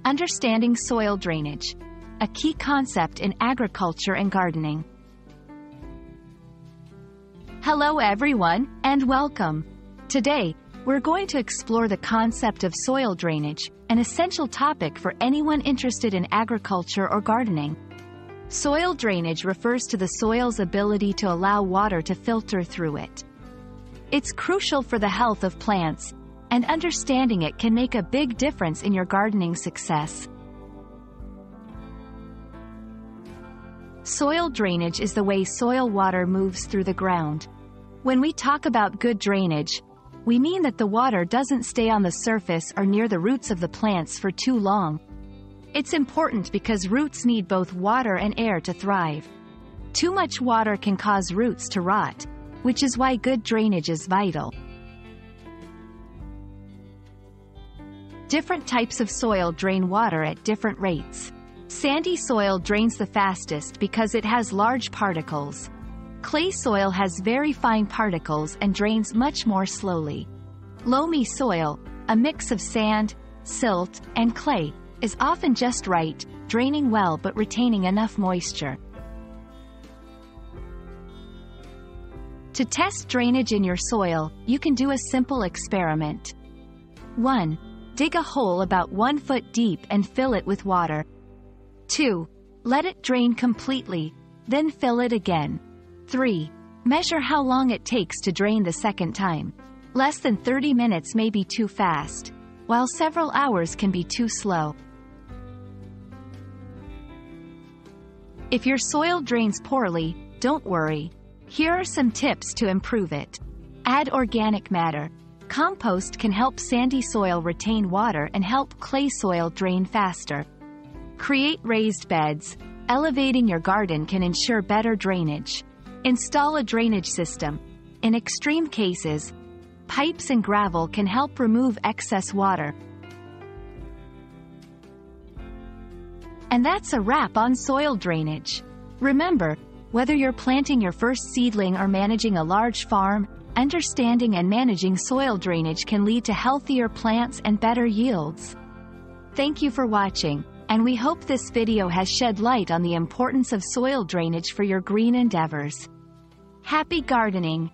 Understanding soil drainage, a key concept in agriculture and gardening. Hello everyone, and welcome. Today, we're going to explore the concept of soil drainage, an essential topic for anyone interested in agriculture or gardening. Soil drainage refers to the soil's ability to allow water to filter through it. It's crucial for the health of plants, and understanding it can make a big difference in your gardening success. Soil drainage is the way soil water moves through the ground. When we talk about good drainage, we mean that the water doesn't stay on the surface or near the roots of the plants for too long. It's important because roots need both water and air to thrive. Too much water can cause roots to rot, which is why good drainage is vital. Different types of soil drain water at different rates. Sandy soil drains the fastest because it has large particles. Clay soil has very fine particles and drains much more slowly. Loamy soil, a mix of sand, silt, and clay, is often just right, draining well but retaining enough moisture. To test drainage in your soil, you can do a simple experiment. 1. Dig a hole about 1 foot deep and fill it with water. 2. Let it drain completely, then fill it again. 3. Measure how long it takes to drain the second time. Less than 30 minutes may be too fast, while several hours can be too slow. If your soil drains poorly, don't worry. Here are some tips to improve it. Add organic matter. Compost can help sandy soil retain water and help clay soil drain faster. Create raised beds. Elevating your garden can ensure better drainage. Install a drainage system. In extreme cases, pipes and gravel can help remove excess water. And that's a wrap on soil drainage. Remember, whether you're planting your first seedling or managing a large farm, understanding and managing soil drainage can lead to healthier plants and better yields. Thank you for watching, and we hope this video has shed light on the importance of soil drainage for your green endeavors. Happy gardening!